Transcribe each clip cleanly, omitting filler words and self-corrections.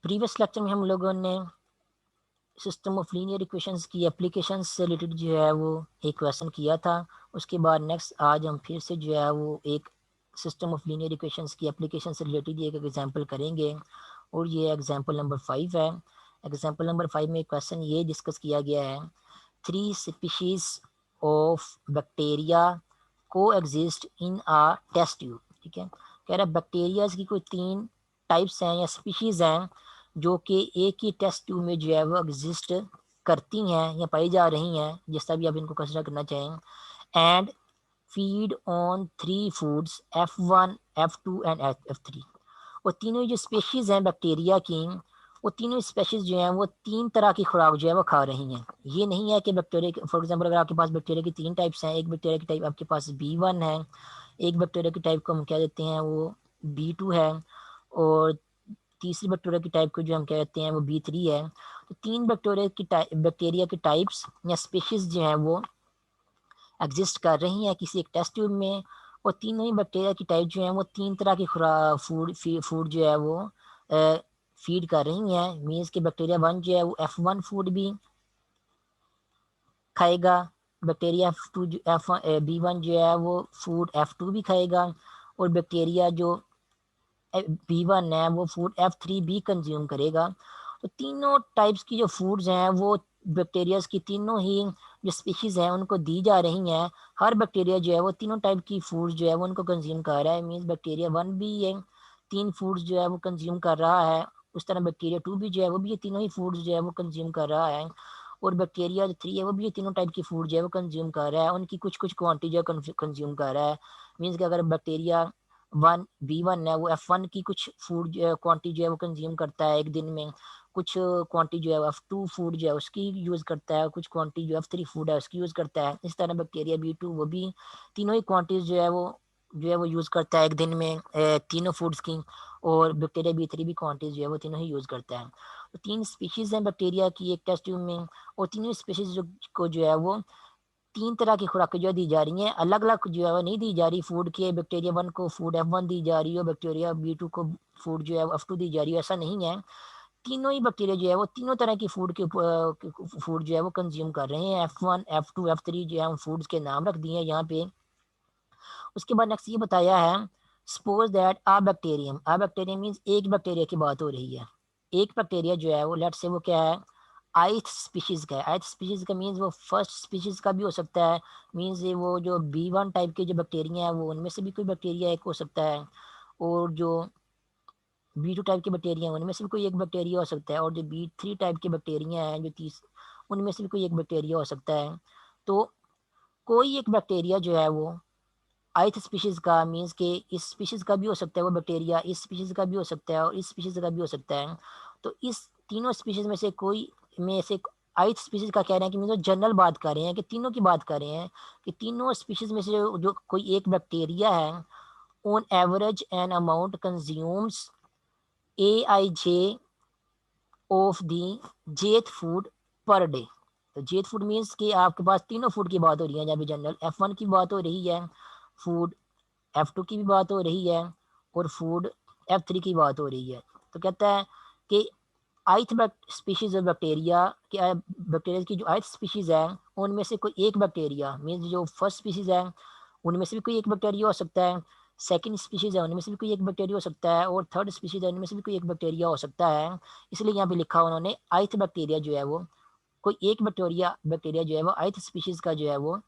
Previous lecture में हम लोगों ने सिस्टम ऑफ लीनियर इक्वेशंस की एप्लीकेशन से रिलेटेड जो है वो एक क्वेश्चन किया था। उसके बाद नेक्स्ट आज हम फिर से जो है वो एक सिस्टम ऑफ लीनियर इक्वेशंस की एप्लीकेशन से रिलेटेड एक एग्जांपल करेंगे और ये एग्जांपल नंबर 5 है। एग्जांपल नंबर 5 में क्वेश्चन ये डिस्कस किया गया है, 3 स्पीशीज ऑफ बैक्टीरिया को exist in a test tube. ठीक है, कह रहा है बैक्टीरियाज की कोई 3 टाइप्स हैं या स्पीशीज हैं जो कि एक ही टेस्ट ट्यूब में जो है वो एग्जिस्ट करती हैं या पाई जा रही हैं, जिस तरह भी आप इनको कंसिडर करना चाहें। And feed on 3 foods F1 F2 and F3। वो तीनों जो स्पेशीज़ हैं बैक्टीरिया की, वो तीनों स्पेशीज़ जो हैं वो 3 तरह की खुराक जो है वो खा रही हैं। ये नहीं है कि बैक्टीरिया, फॉर एग्जांपल अगर आपके पास बैक्टीरिया की 3 टाइप्स हैं, एक बैक्टीरिया की टाइप आपके पास B1 है, एक बैक्टीरिया की टाइप को हम क्या देते हैं वो B2 है, और तीसरी बैक्टीरिया की टाइप को जो हम कहते हैं वो B3 है। तो 3 बैक्टीरिया की टाइप्स या स्पीशीज़ जो हैं वो एग्जिस्ट कर रही हैं किसी एक टेस्ट ट्यूब में, और तीनों ही बैक्टीरिया की टाइप जो है वो 3 तरह की फूड जो है वो फीड कर रही हैं। मीन्स कि बैक्टीरिया 1 जो है वो F1 फूड भी खाएगा, बैक्टीरिया F2 जो B1 जो है वो फूड F2 भी खाएगा, और बैक्टीरिया जो B1 है वो फूड F3 भी कंज्यूम करेगा। तो तीनों टाइप्स की जो फूड्स हैं वो बैक्टीरियाज की तीनों ही जो स्पीशीज़ हैं उनको दी जा रही हैं। हर बैक्टीरिया जो है वो तीनों टाइप की फूड्स जो है वो उनको कंज्यूम कर रहा है। मीन्स बैक्टीरिया 1 भी ये 3 फूड्स जो है वो कंज्यूम कर रहा है, उस तरह बैक्टीरिया 2 भी जो है वो भी ये तीनों ही फूड्स जो है वो कंज्यूम कर रहा है, और बैक्टीरिया जो 3 है वो भी ये तीनों टाइप की फूड जो है वो कंज्यूम कर रहा है। उनकी कुछ कुछ क्वान्टिटी जो कंज्यूम कर रहा है। मीन्स कि अगर बैक्टीरिया 1 B1 है वो F1 की कुछ फूड क्वांटिटी जो है वो कंज्यूम करता है एक दिन में, कुछ क्वांटिटी जो है F2 फूड जो है उसकी यूज़ करता है, कुछ क्वांटिटी जो F3 फूड है उसकी यूज़ करता है। इस तरह बैक्टीरिया B2 वो भी तीनों ही क्वांटिटीज जो है वो यूज़ करता है एक दिन में तीनों फूड्स की, और बैक्टीरिया B3 भी क्वांटिटीज जो है वो तीनों ही यूज़ करता है। तो 3 स्पीशीज़ हैं बैक्टीरिया की एक टेस्ट ट्यूब में, और तीनों स्पीशीज़ को जो है वो 3 तरह की खुराकें जो है दी जा रही हैं, अलग अलग जो है वो नहीं दी जा रही फूड के। बैक्टीरिया 1 को फूड F1 दी जा रही है, बैक्टीरिया B2 को फूड जो है F2 दी जा रही है, ऐसा नहीं है। तीनों ही बैक्टीरिया जो है वो तीनों तरह की फूड जो है वो कंज्यूम कर रहे हैं। F1 F2 F3 जो है हम फूड्स के नाम रख दिए हैं यहाँ पे। उसके बाद नेक्स्ट ये बताया है, suppose that a bacterium means एक बैक्टीरिया की बात हो रही है। एक बैक्टीरिया जो है वो लेट से वो क्या है, आइथ स्पीशीज का है। आइथ स्पीशीज का मीन्स वो फर्स्ट स्पीशीज का भी हो सकता है। मीन्स ये वो जो B1 टाइप के जो बैक्टीरिया है वो उनमें से भी कोई बैक्टीरिया एक हो सकता है, और जो B2 टाइप के बैक्टीरिया हैं उनमें से भी कोई एक बैक्टीरिया हो सकता है, और जो B3 टाइप के बैक्टीरिया हैं जो 30 उनमें से भी कोई एक बैक्टीरिया हो सकता है। तो कोई एक बैक्टीरिया जो है वो आइथ स्पीशीज़ का मीन्स कि इस स्पीशीज़ का भी हो सकता है वो बैक्टीरिया, इस स्पीशीज़ का भी हो सकता है और इस स्पीशीज़ का भी हो सकता है। तो इस तीनों स्पीशीज़ में से कोई में से आइथ स्पीशीज़ का कह रहे हैं कि मीन्स जनरल बात कर रहे हैं कि तीनों की बात कर रहे हैं कि तीनों स्पीशीज़ में से जो कोई एक बैक्टीरिया है, on average an amount consumes AIJ of the जेथ फूड पर डे। तो जेथ फूड मीन्स कि आपके पास तीनों फूड की बात हो रही है। जहाँ भी जनरल F1 की बात हो रही है, फूड F2 की भी बात हो रही है, और फूड F3 की बात हो रही है। तो कहता है कि आइथ स्पीशीज ऑफ बैक्टीरिया कि बैक्टीरिया की जो आइथ स्पीशीज है उनमें से कोई एक बैक्टीरिया मीन्स जो फर्स्ट स्पीशीज है उनमें से भी कोई एक बैक्टीरिया हो सकता है, सेकंड स्पीशीज है उनमें से भी कोई एक बैक्टीरिया हो सकता है, और थर्ड स्पीशीज है उनमें से भी कोई एक बैक्टीरिया हो सकता है। इसलिए यहाँ पे लिखा उन्होंने आइथ बैक्टीरिया जो है वो कोई एक बैक्टीरिया जो है वो आइथ स्पीशीज का जो है वो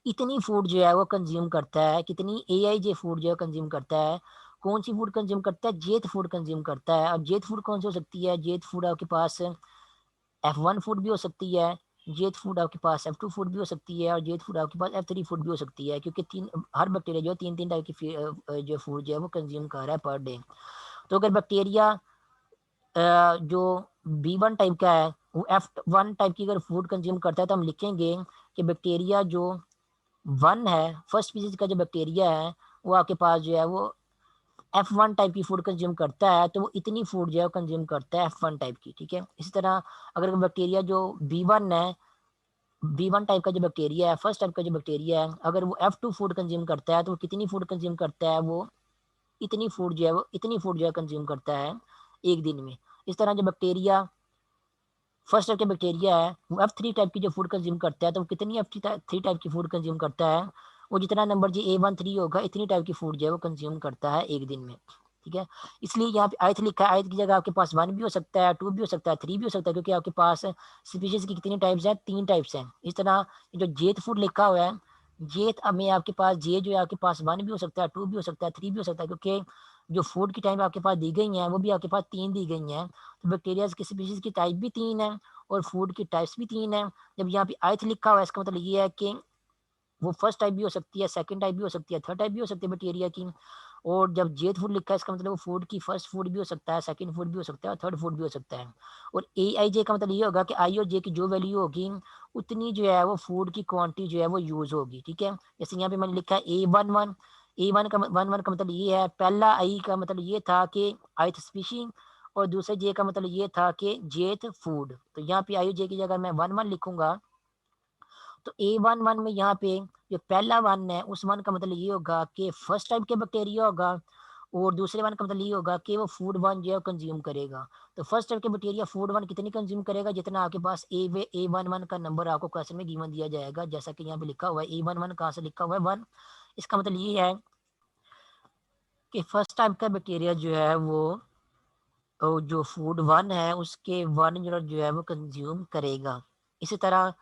इतनी फूड जो है वो कंज्यूम करता है, कितनी AIJ फूड जो है कंज्यूम करता है। कौन सी फूड कंज्यूम करता है, जेथ फूड कंज्यूम करता है। अब जेथ फूड कौन सी हो सकती है, जेथ फूड आपके पास F1 फूड भी हो सकती है, जेथ फूड आपके पास F2 फूड भी हो सकती है, और जेथ फूड आपके पास F3 फूड भी हो सकती है, क्योंकि हर बैक्टीरिया जो 3 3 टाइप की जो फूड जो है वो कंज्यूम कर रहा है पर डे। तो अगर बैक्टीरिया जो B1 टाइप का है वो F1 टाइप की अगर फूड कंज्यूम करता है तो हम लिखेंगे कि बैक्टीरिया जो 1 है, फर्स्ट स्पीशीज का जो बैक्टीरिया है वो आपके पास जो है वो F1 टाइप की फूड कंज्यूम करता है, तो वो इतनी फूड जो है कंज्यूम करता है F1 टाइप की। ठीक है, इसी तरह अगर बैक्टीरिया जो B1 है, B1 टाइप का जो बैक्टीरिया है, फर्स्ट टाइप का जो बैक्टीरिया है, अगर वो F2 फूड कंज्यूम करता है तो वो कितनी फूड कंज्यूम करता है, वो इतनी फूड जो है कंज्यूम करता है एक दिन में। इस तरह जो बैक्टीरिया फर्स्ट टाइप के बैक्टीरिया है वो F3 टाइप की जो फूड कंज्यूम करता है, तो वो कितनी F3 टाइप की फूड कंज्यूम करता है, वो जितना नंबर जी A13 होगा इतनी टाइप की फूड जो है वो कंज्यूम करता है एक दिन में। ठीक है, इसलिए यहाँ पे आयत लिखा है, आयत की जगह आपके पास 1 भी हो सकता है, 2 भी हो सकता है, 3 भी हो सकता है, क्योंकि आपके पास स्पीशीज की कितनी टाइप्स हैं, 3 टाइप्स हैं। इस तरह जो जेत फूड लिखा हुआ है, जेत अब में आपके पास जे जो है आपके पास 1 भी हो सकता है, 2 भी हो सकता है, 3 भी हो सकता है, क्योंकि जो फूड की टाइप आपके पास दी गई हैं वो भी आपके पास 3 दी गई हैं। तो बैक्टीरिया की स्पीशीज की टाइप भी 3 है और फूड की टाइप्स भी 3 है। जब यहाँ पे आयत लिखा हुआ है इसका मतलब ये है कि वो फर्स्ट टाइप भी हो सकती है, सेकंड टाइप भी हो सकती है, थर्ड टाइप भी हो सकती है बैक्टीरिया की। और जब जेड फूड लिखा है इसका मतलब वो फूड की फर्स्ट फूड भी हो सकता है, सेकंड फूड भी हो सकता है और थर्ड फूड भी हो सकता है। और ए आई जे का मतलब ये होगा कि आई और जे की जो वैल्यू होगी उतनी जो है वो फूड की क्वांटिटी जो है वो यूज होगी। ठीक है, जैसे यहाँ पे मैंने लिखा है A11, A1 का मतलब ये है, पहला आई का मतलब ये था कि आयथ स्पीशी, और दूसरे जे का मतलब ये था कि जेथ फूड। तो यहाँ पे आई जे की जगह मैं 1 1 लिखूंगा, तो A11 में यहाँ पे जो पहला 1 है उस 1 का मतलब ये होगा कि फर्स्ट टाइप के बैक्टीरिया होगा, और दूसरे 1 का मतलब ये होगा कि वो फूड 1 जो है कंज्यूम करेगा। तो फर्स्ट टाइप के बैक्टीरिया फूड 1 कितनी कंज्यूम करेगा, जितना आपके पास A11 का नंबर आपको क्वेश्चन में गिवन दिया जाएगा, जैसा कि यहाँ पे लिखा हुआ है A11 कहाँ से लिखा हुआ है 1। इसका मतलब ये है कि फर्स्ट टाइप का बैक्टीरिया जो है वो जो फूड 1 है उसके 1 यूनिट जो है वो कंज्यूम करेगा। इसी तरह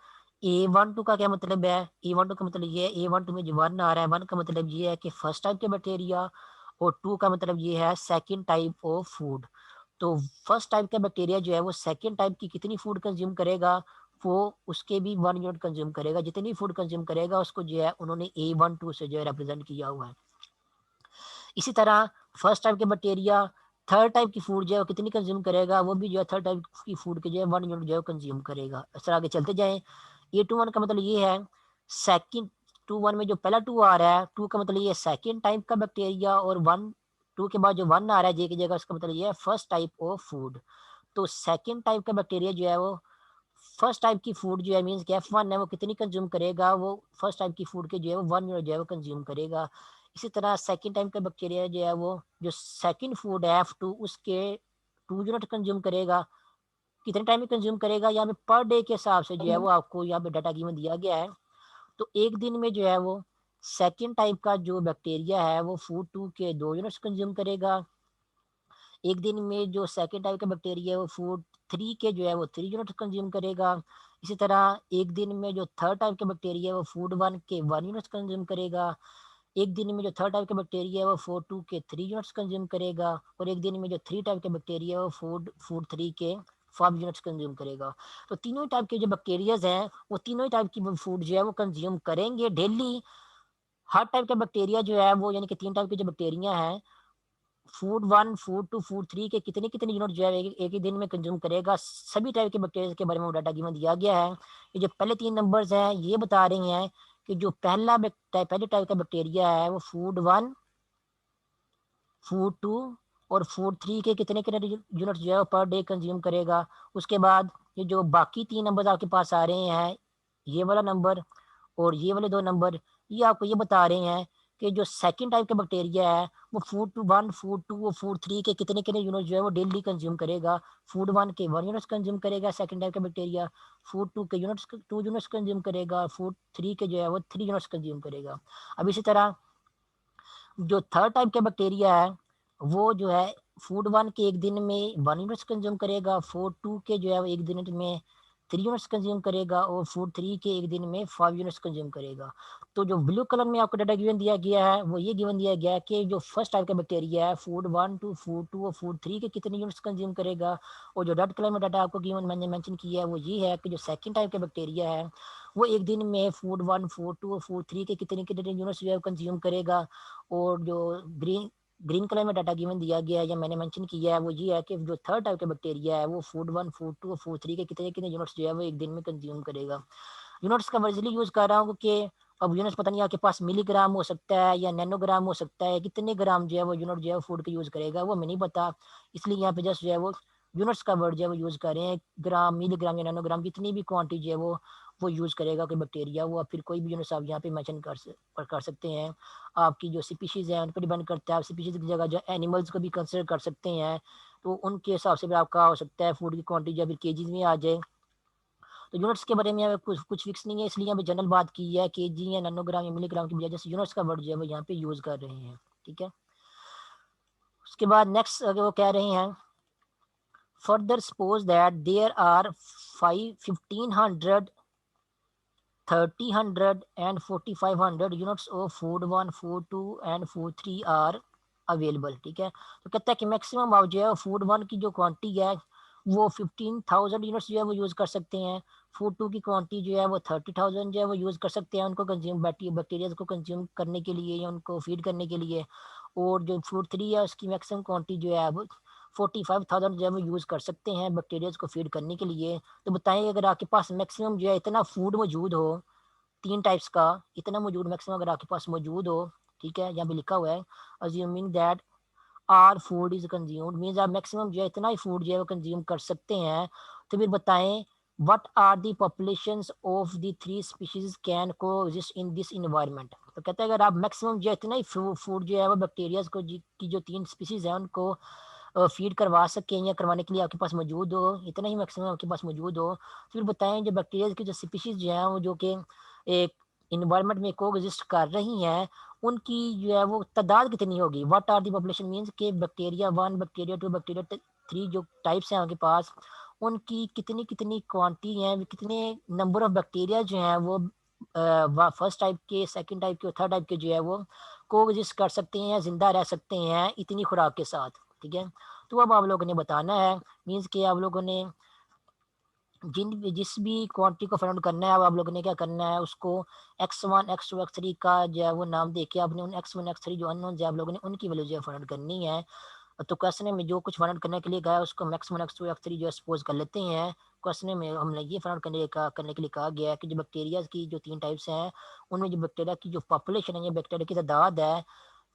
A12 का क्या मतलब है, A12 का मतलब ये है, A12 में जो 1 आ रहा है, 1 का मतलब ये है कि फर्स्ट टाइप के बैक्टीरिया, और 2 का मतलब ये है सेकंड टाइप ऑफ फूड। तो फर्स्ट टाइप का बैक्टीरिया जो है वो सेकंड टाइप की कितनी फूड कंज्यूम करेगा, वो उसके भी 1 यूनिट कंज्यूम करेगा। जितनी फूड कंज्यूम करेगा उसको जो है उन्होंने A12 से जो है रिप्रेजेंट किया हुआ है। इसी तरह फर्स्ट टाइप के बैक्टीरिया थर्ड टाइप की फूड जो है वो कितनी कंज्यूम करेगा, वो भी जो है थर्ड टाइप की फूड के जो है 1 यूनिट जो है कंज्यूम करेगा। इस तरह आगे चलते जाएं। A21 का मतलब ये है सेकंड, 2 1 में जो पहला 2 आ रहा है, 2 का मतलब ये है सेकंड टाइप का बैक्टीरिया, और 1 2 के बाद जो 1 आ रहा है जे की जगह उसका मतलब ये है फर्स्ट टाइप ऑफ फूड। तो सेकंड टाइप का बैक्टीरिया जो है वो फर्स्ट टाइप की फूड जो है मीन्स कि F1 है वो कितनी कंज्यूम करेगा, वो फर्स्ट टाइप की फूड के जो है वो 1 यूनिट जो है वो कंज्यूम करेगा। इसी तरह सेकंड टाइप का बैक्टीरिया जो है वो जो सेकंड फूड है F2 उसके 2 यूनिट कंज्यूम करेगा। कितने टाइम में कंज्यूम करेगा, यहाँ पे पर डे के हिसाब से जो है वो आपको यहाँ पे डाटा गिवन दिया गया है। तो एक दिन में जो है वो सेकंड टाइप का जो बैक्टीरिया है वो फूड 2 के 2 यूनिट्स कंज्यूम करेगा। एक दिन में जो सेकंड टाइप का बैक्टीरिया है वो फूड 3 के जो है वो 3 यूनिट कंज्यूम करेगा। इसी तरह एक दिन में जो थर्ड टाइप का बैक्टीरिया है वो फूड 1 के 1 यूनिट्स कंज्यूम करेगा। एक दिन में जो थर्ड टाइप का बैक्टीरिया है वो फूड 2 के 3 यूनिट्स कंज्यूम करेगा। और एक दिन में जो थ्री टाइप का बैक्टीरिया है वो फूड फूड 3 के 5 यूनिट्स कंज्यूम करेगा। तो तीनों टाइप के जो बैक्टीरियाज हैं वो तीनों टाइप की फूड जो है वो कंज्यूम करेंगे डेली। हर टाइप का बैक्टीरिया जो है वो यानी कि 3 टाइप के जो बैक्टीरिया हैं, फूड 1 फूड 2 फूड 3 के कितने कितने यूनिट जो है एक ही दिन में कंज्यूम करेगा। सभी टाइप के बैक्टीरिया के बारे में डाटा गिवन दिया गया है। ये जो पहले 3 नंबर्स हैं ये बता रहे हैं कि जो पहले टाइप का बैक्टीरिया है वो फूड 1 फूड 2 और फूड 3 के कितने कितने यूनिट जो है पर डे कंज्यूम करेगा। उसके बाद ये जो बाकी 3 नंबर आपके पास आ रहे हैं, ये वाला नंबर और ये वाले 2 नंबर, ये आपको ये बता रहे हैं कि जो सेकंड टाइप का बैक्टीरिया है वो फूड 1 फूड 2 और फूड 3 के कितने कितने यूनिट जो है वो डेली कंज्यूम करेगा। फूड 1 के 1 यूनिट्स कंज्यूम करेगा सेकंड टाइप का बैक्टीरिया, फूड 2 के यूनिट्स 2 यूनिट्स कंज्यूम करेगा, फूड 3 के जो है वो 3 यूनिट्स कंज्यूम करेगा। अब इसी तरह जो थर्ड टाइप का बैक्टीरिया है वो जो है फूड 1 के एक दिन में 1 यूनिट्स कंज्यूम करेगा, फूड 2 के जो है वो एक दिन में 3 यूनिट्स कंज्यूम करेगा, और फूड 3 के एक दिन में 5 यूनिट्स कंज्यूम करेगा। तो जो ब्लू कलर में आपको डाटा गिवन दिया गया है वो ये गिवन दिया गया है कि जो फर्स्ट टाइप का बैक्टीरिया है फूड 1 टू फूड 2 और फूड 3 के कितने यूनिट्स कंज्यूम करेगा। और जो रेड कलर में डाटा आपको गिवन मैंने मेंशन किया है वो ये है कि जो सेकंड टाइप का बैक्टीरिया है वो एक दिन में फूड 1 फूड 2 और फूड 3 के कितने कितने यूनिट्स जो है कंज्यूम करेगा। और जो ग्रीन ग्रीन कलर में डाटा गिवन दिया गया है या मैंने मेंशन किया है वो ये है कि जो थर्ड टाइप का बैक्टीरिया है वो फूड 1 फूड 2 और फूड 3 के कितने कितने यूनिट्स जो है वो एक दिन में कंज्यूम करेगा। यूनिट्स का मैं इसलिए यूज़ कर रहा हूँ क्योंकि अब यूनिट्स पता नहीं आपके पास मिलीग्राम हो सकता है या नैनोग्राम हो सकता है, कितने ग्राम जो है वो यूनिट जो है फूड का यूज़ करेगा वो हमें नहीं पता। इसलिए यहाँ पे जस्ट जो है वो यूनिट्स का वर्ड जो है वो यूज़ कर रहे हैं, ग्राम मिलीग्राम या नैनोग्राम जितनी भी क्वांटिटी जो है वो वो यूज़ करेगा कोई बैक्टीरिया, वो फिर कोई भी यूनिट्स आप यहाँ पे मेंशन कर सकते हैं। आपकी जो स्पीशीज़ हैं उन पर डिपेंड करता है, आप स्पीशीज़ की जगह जो एनिमल्स को भी कंसिडर कर सकते हैं, तो उनके हिसाब से भी आपका हो सकता है फूड की क्वांटिटी या फिर केजीज़ में आ जाए। तो यूनिट्स के बारे में यहाँ पे कुछ कुछ फिक्स नहीं है, इसलिए यहाँ पे जनरल बात की है, केजी या नैनोग्राम या मिलीग्राम की बजाय जैसे यूनिट्स का वर्ड जो है वो यहाँ पे यूज़ कर रहे हैं, ठीक है। उसके बाद नेक्स्ट वो कह रहे हैं, further suppose that there are 1500, 3000 and 4500 units of food 1, food 2 and food 3 are available, ठीक है। तो कहता है कि मैक्सिमम आप जो है फूड 1 की जो क्वांटिटी है वो 15,000 यूनिट्स जो है वो यूज़ कर सकते हैं, फूड 2 की क्वांटिटी जो है वो 30,000 जो है वो यूज़ कर सकते हैं उनको कंज्यूम बैक्टीरियाज को कंज्यूम करने के लिए या उनको फीड करने के लिए, और जो फूड 3 है उसकी मैक्सिमम क्वांटिटी जो है वो 45,000 जो है वो यूज़ कर सकते हैं बैक्टीरियाज को फीड करने के लिए। तो बताएं अगर आपके पास मैक्सिमम जो है इतना फूड मौजूद हो, 3 टाइप्स का इतना मौजूद मैक्सिमम अगर आपके पास मौजूद हो, ठीक है, यहाँ पे लिखा हुआ है assuming that our food is consumed, means आप मैक्सिमम जो है इतना ही फूड जो है वो कंज्यूम कर सकते हैं। तो फिर बताएं what are the populations of the 3 species can को एग्जिस्ट इन दिस इन्वायरमेंट। तो कहते हैं अगर आप मैक्सिमम जो है इतना ही फूड जो है वो बैक्टीरियाज को की जो 3 स्पीशीज है उनको फीड करवा सकें या करवाने के लिए आपके पास मौजूद हो, इतना ही मैक्सिमम आपके पास मौजूद हो, तो फिर बताएं जो बैक्टीरिया की जो स्पीशीज जो है वो जो कि एक इन्वायरमेंट में को एग्जिस्ट कर रही हैं उनकी जो है वो तादाद कितनी होगी। What are the population means के बैक्टीरिया 1, बैक्टीरिया 2, बैक्टीरिया 3 जो टाइप्स हैं आपके पास उनकी कितनी कितनी क्वांटिटी हैं, कितने नंबर ऑफ बैक्टीरिया जो हैं वो फर्स्ट टाइप के, सेकंड टाइप के और थर्ड टाइप के जो है वो को एग्जिस्ट कर सकते हैं, जिंदा रह सकते हैं इतनी खुराक के साथ, ठीक है। तो अब आप लोगों ने बताना है, मीन्स कि आप लोगों ने जिस भी क्वांटिटी को फाइंड आउट करना है, अब आप लोगों ने क्या करना है उसको x1 x2 x3 का जो है वो नाम देके आपने उन x1 x3 जो अननोन है आप लोगों ने उनकी वैल्यू जो है फाइंड आउट करनी है। तो क्वेश्चन में जो कुछ फाइंड आउट करने के लिए गया उसको x1 x2 x3 जो है सपोज कर लेते हैं। क्वेश्चन में हमने ये फाइंड आउट करने के लिए कहा गया है कि जो बैक्टीरिया की जो 3 टाइप्स हैं उनमें जो बैक्टीरिया की जो पॉपुलेशन है, या बैक्टीरिया की तादाद है,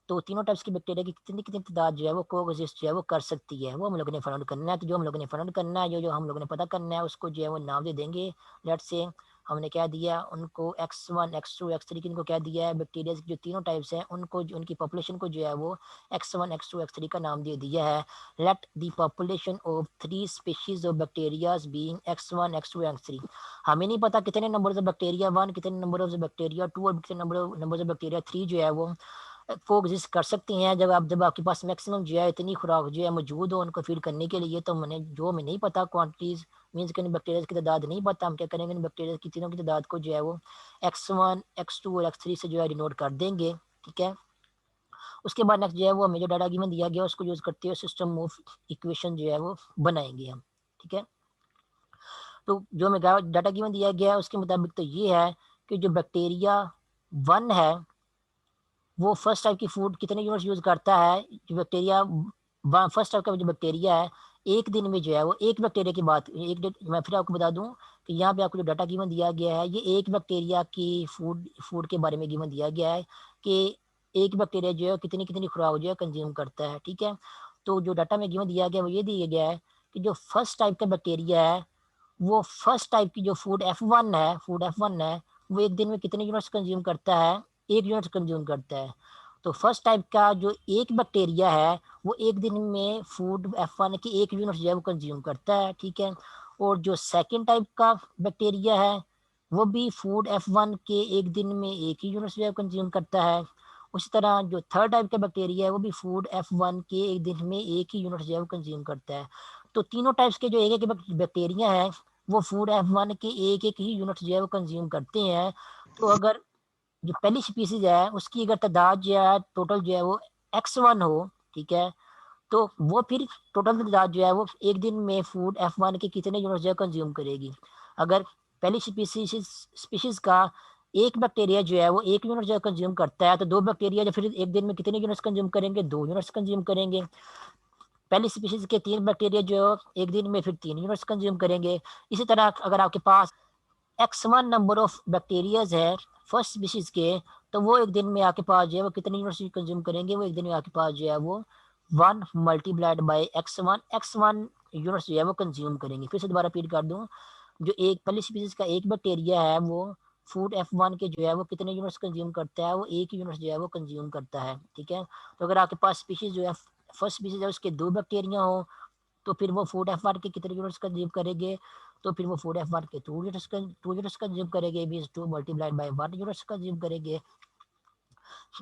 तो तीनों टाइप्स की बैक्टीरिया की कितनी कितनी तादाद जो है वो कोएग्जिस्ट जो है वो कर सकती है, वो हम लोगों ने फाइंड आउट करना है। तो जो हम लोगों ने फाइंड आउट करना है, जो जो हम लोगों ने पता करना है उसको जो है वो नाम दे देंगे। लेट्स से हमने क्या दिया उनको x1 x2 x3 की इनको क्या दिया है, बैक्टीरिया की जो तीनों टाइप्स हैं उनको उनकी पॉपुलेशन को जो है वो x1 x2 x3 का नाम दे दिया है। Let the population of 3 species of bacterias being x1 x2 x3। हमें नहीं पता कितने नंबर ऑफ बैक्टीरिया 1, कितने नंबर ऑफ बैक्टीरिया 2 और कितने नंबर ऑफ बैक्टीरिया 3 जो है वो को एग्जिस्ट कर सकती हैं। जब आपके पास मैक्सिमम जो है इतनी खुराक जो है मौजूद हो उनको फीड करने के लिए, तो मैंने जो हमें नहीं पता क्वांटिटीज मीन्स कि बैक्टीरिया की तादाद नहीं पता, हम क्या करेंगे बैक्टीरिया की तीनों की तादाद को जो है वो x1 x2 और x3 से जो है डिनोट कर देंगे, ठीक है। उसके बाद नेक्स्ट जो है वो हमें जो डाटा गिवन दिया गया उसको यूज करते हुए सिस्टम ऑफ इक्वेशन जो है वो बनाएंगे हम, ठीक है। तो जो हमें डाटा गिवन दिया गया है उसके मुताबिक तो ये है कि जो बैक्टीरिया 1 है वो फर्स्ट टाइप की फूड कितने यूनिट्स यूज करता है। जो बैक्टीरिया फर्स्ट टाइप का जो बैक्टीरिया है एक दिन में जो है वो एक बैक्टीरिया की बात मैं फिर आपको बता दूं कि यहाँ पे आपको जो डाटा गिवन दिया गया है ये एक बैक्टीरिया की फूड के बारे में गिवन दिया गया है कि एक बैक्टीरिया जो है कितनी कितनी खुराक जो है कंज्यूम करता है, ठीक है। तो जो डाटा में गिवन दिया गया वो ये दिया गया है कि जो फर्स्ट टाइप का बैक्टीरिया है वो फर्स्ट टाइप की जो फूड F1 है वो एक दिन में कितने यूनिट्स कंज्यूम करता है, एक यूनिट कंज्यूम करता है। तो फर्स्ट टाइप का जो एक बैक्टीरिया है वो एक दिन में फूड F1 की एक यूनिट जो है वो कंज्यूम करता है, ठीक है। और जो सेकंड टाइप का बैक्टीरिया है वो भी फूड F1 के एक दिन में एक ही यूनिट जो है कंज्यूम करता है। उसी तरह जो थर्ड टाइप का बैक्टीरिया है वो भी फूड F1 के एक दिन में एक ही यूनिट जो है वो कंज्यूम करता है। तो तीनों टाइप्स के जो एक एक बैक्टीरिया है वो फूड F1 के एक एक ही यूनिट जो है वो कंज्यूम करते हैं। तो अगर जो पहली स्पीसीज है उसकी अगर तादाद जो है टोटल जो है वो x1 हो, ठीक है, तो वो फिर टोटल तादाद जो है वो एक दिन में फूड F1 के कितने यूनिट जो है कंज्यूम करेगी। अगर पहली स्पीशीज का एक बैक्टीरिया जो है वो एक यूनिट जो है कंज्यूम करता है, तो दो बैक्टीरिया जो फिर एक दिन में कितने यूनिट्स कंज्यूम करेंगे, 2 यूनिट्स कंज्यूम करेंगे। पहली स्पीशीज के 3 बैक्टीरिया जो एक दिन में फिर 3 यूनिट्स कंज्यूम करेंगे। इसी तरह अगर आपके पास x1 नंबर ऑफ बैक्टीरियाज है फर्स्ट स्पीशीज के, तो वो एक दिन में आपके पास जो है वो कितनी यूनिट्स कंज्यूम करेंगे, वो एक दिन में आपके पास जो है वो 1 मल्टीप्लाइड बाई x1 यूनिट्स जो है वो कंज्यूम करेंगे। फिर से दोबारा रिपीट कर दूं, जो एक पहली स्पीसीज का एक बैक्टीरिया है वो फूड F1 के जो है वो कितने यूनिट्स कंज्यूम करता है, वो एक यूनिट जो है वो कंज्यूम करता है। ठीक है, तो अगर आपके पास स्पीशीज जो है फर्स्ट स्पीशीज है उसके दो बैक्टीरिया हो तो फिर वो फूड F1 के कितने यूनिट्स कंज्यूम करेंगे, तो फिर वो फूड F1 के टू यूनिट्स कंज्यूम करेंगे, means 2 multiplied by 1 units consume करेंगे।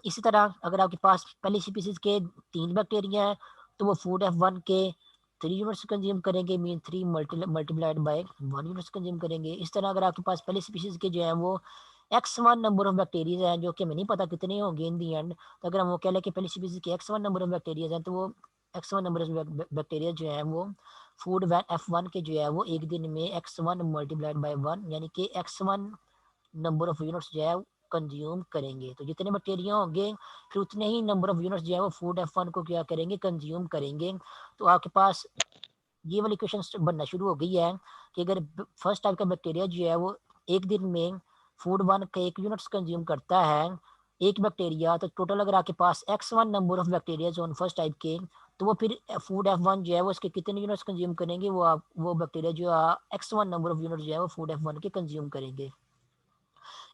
इसी तरह अगर आपके पास पहली स्पीसीज के 3 बैक्टीरिया है तो वो फूड F1 के 3 यूनिट्स कंज्यूम करेंगे, mean 3 multiplied by 1 units consume करेंगे। इस तरह अगर आपके पास पहली स्पीसीज के जो है वो X1 नंबर ऑफ बैक्टीरिया हैं, जो कि हमें नहीं पता कितने होंगे इन दी एंड, तो अगर हम वो कह लें कि पहली स्पीसीज के X1 नंबर ऑफ बैक्टीरिया हैं तो वो X1 नंबर ऑफ बैक्टीरिया जो है वो फूड F1 के जो है वो एक दिन में X1 मल्टीप्लाइड बाय 1 यानी कि X1 नंबर ऑफ यूनिट्स जो है कंज्यूम करेंगे। तो जितने बैक्टीरिया होंगे फिर उतने ही नंबर ऑफ यूनिट्स जो है वो फूड F1 को क्या करेंगे, कंज्यूम करेंगे। तो आपके पास ये वाली क्वेश्चन बनना शुरू हो गई है कि अगर फर्स्ट टाइप का बैक्टीरिया जो है वो एक दिन में फूड 1 का 1 यूनिट्स कंज्यूम करता है एक बैक्टीरिया, तो टोटल अगर आपके पास X1 number of bacteria on first type के, तो वो फिर फूड F1 जो है वो इसके कितने यूनिट्स कंज्यूम करेंगे, वो बैक्टीरिया जो है X1 नंबर ऑफ यूनिट जो है वो फूड F1 के कंज्यूम करेंगे।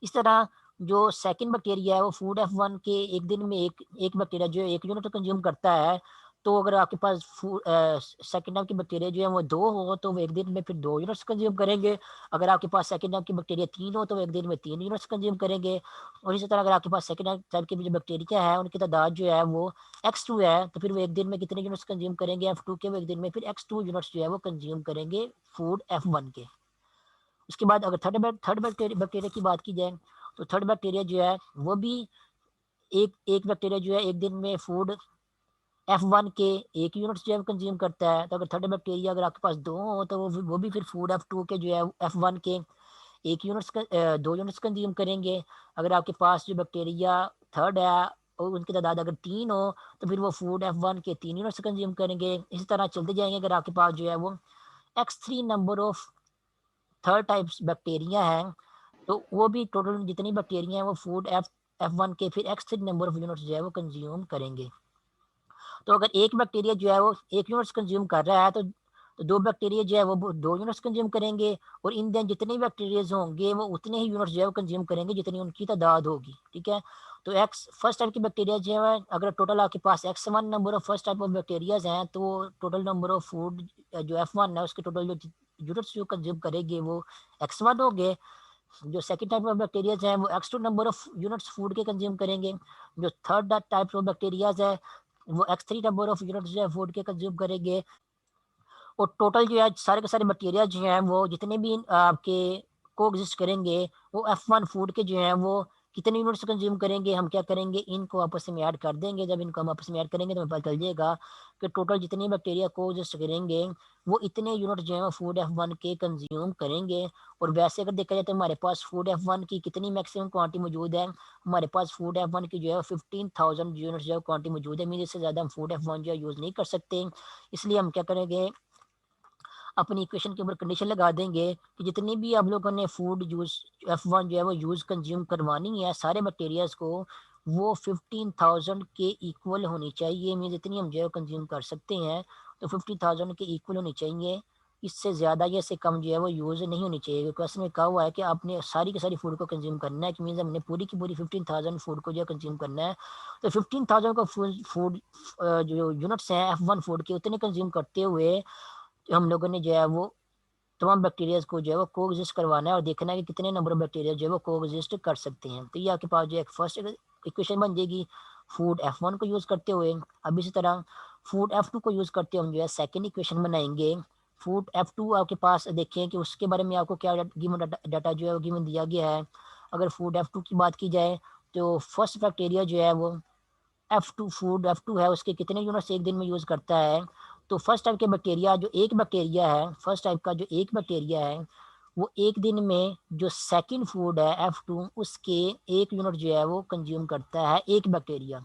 इस तरह जो सेकंड बैक्टीरिया है वो फूड F1 के एक दिन में एक एक बैक्टीरिया जो है एक यूनिट कंज्यूम करता है, तो अगर आपके पास सेकंड टाइप की बैक्टीरिया जो है वो 2 हो तो वो एक दिन में फिर 2 यूनिट्स कंज्यूम करेंगे। अगर आपके पास सेकंड टाइप की बैक्टीरिया 3 हो तो वो एक दिन में 3 यूनिट्स कंज्यूम करेंगे। और इसी तरह अगर आपके पास सेकंड टाइप की जो बैक्टीरिया है उनकी तादाद जो है वो X2 है, तो फिर वो एक दिन में कितने यूनिट्स कंज्यूम करेंगे F2 के, वो एक दिन में फिर X2 यूनिट्स जो है वो कंज्यूम करेंगे फूड F1 के। उसके बाद अगर थर्ड बैक्टीरिया की बात की जाए तो थर्ड बैक्टीरिया जो है वो भी एक एक बैक्टीरिया जो है एक दिन में फूड F1 के 1 यूनिट्स जो है कंज्यूम करता है। तो अगर थर्ड बैक्टीरिया अगर आपके पास 2 हो तो वो भी फिर फूड F2 के जो है F1 के 1 यूनिट्स 2 यूनिट्स कंज्यूम करेंगे। अगर आपके पास जो बैक्टीरिया थर्ड है और उनकी तादाद अगर 3 हो तो फिर वो फूड F1 के 3 यूनिट्स कंज्यूम करेंगे। इसी तरह चलते जाएंगे। अगर आपके पास जो है वो X3 number of third types bacteria है तो वो भी टोटल जितनी बैक्टीरिया हैं वो फूड F1 के फिर X3 नंबर ऑफ यूनिट्स जो है वो कंज्यूम करेंगे। तो अगर एक बैक्टीरिया जो है वो 1 यूनिट्स कंज्यूम कर रहा है तो 2 बैक्टीरिया जो है वो 2 यूनिट्स कंज्यूम करेंगे और इन दिन जितने बैक्टीरियाज होंगे वो उतने ही यूनिट्स जो है वो कंज्यूम करेंगे जितनी उनकी तादाद होगी। ठीक है, तो एक्स फर्स्ट टाइप की बैक्टीरिया जो है अगर टोटल आपके पास X1 number of first type of bacterias हैं तो टोटल नंबर ऑफ फूड जो F1 है उसके टोटल जो यूनिट्स जो कंज्यूम करेंगे वो X1 हो गए। जो सेकंड टाइप ऑफ बैक्टीरियाज हैं वो X2 number of units food के कंज्यूम करेंगे। जो थर्ड टाइप ऑफ बैक्टीरियाज है वो X3 नंबर ऑफ यूनिट्स जो है फूड के कंज्यूम करेंगे। और टोटल जो है सारे के सारे बैक्टीरिया जो हैं वो जितने भी आपके को एग्जिस्ट करेंगे वो F1 फूड के जो हैं वो कितने यूनिट्स कंज्यूम करेंगे, हम क्या करेंगे इनको आपस में ऐड कर देंगे। जब इनको हम आपस में ऐड करेंगे तो हमें पता चल जाएगा कि टोटल जितने बैक्टीरिया को एग्जिस्ट करेंगे वो इतने यूनिट जो है फूड F1 के कंज्यूम करेंगे। और वैसे अगर देखा जाए तो हमारे पास फूड F1 की कितनी मैक्सिमम क्वांटिटी मौजूद है, हमारे पास फूड F1 की जो है 15,000 यूनिट जो है क्वांटिटी मौजूद है। मीन इससे ज़्यादा हम फूड F1 जो है यूज़ नहीं कर सकते। इसलिए हम क्या करेंगे अपनी इक्वेशन के ऊपर कंडीशन लगा देंगे कि जितनी भी आप लोगों ने फूड यूज F1 जो है वो यूज कंज्यूम करवानी है सारे बैक्टीरियाज को वो 15,000 के इक्वल होनी चाहिए। मीन जितनी हम जो है कंज्यूम कर सकते हैं तो 50,000 के इक्वल होनी चाहिए। इससे ज़्यादा या इससे कम जो है वो यूज़ नहीं होनी चाहिए। क्वेश्चन में कहा हुआ है कि आपने सारी की सारी फूड को कंज्यूम करना है कि मीन हमने पूरी की पूरी 15,000 फूड को जो है कंज्यूम करना है। तो 15,000 का फूड जो यूनिट्स हैं F1 फूड के उतने कंज्यूम करते हुए हम लोगों ने जो है वो तमाम बैक्टीरियाज को जो है वो को एग्जिस्ट करवाना है और देखना है कि कितने नंबर ऑफ बैक्टीरिया जो है वो को एग्जिस्ट कर सकते हैं। तो ये आपके पास जो एक फर्स्ट इक्वेशन बन जाएगी फूड F1 को यूज़ करते हुए। अब इसी तरह फूड F2 को यूज़ करते हुए हम जो है सेकेंड इक्वेशन बनाएंगे। फूड F2 आपके पास देखें कि उसके बारे में आपको क्या गिवन डाटा जो है वो गिवन दिया गया है। अगर फूड F2 की बात की जाए तो फर्स्ट बैक्टीरिया जो है वो F2 है उसके कितने यूनिट्स एक दिन में यूज़ करता है। तो फर्स्ट टाइप के बैक्टीरिया जो एक बैक्टीरिया है फर्स्ट टाइप का जो एक बैक्टीरिया है वो एक दिन में जो सेकंड फूड है F2 उसके 1 यूनिट जो है वो कंज्यूम करता है एक बैक्टीरिया।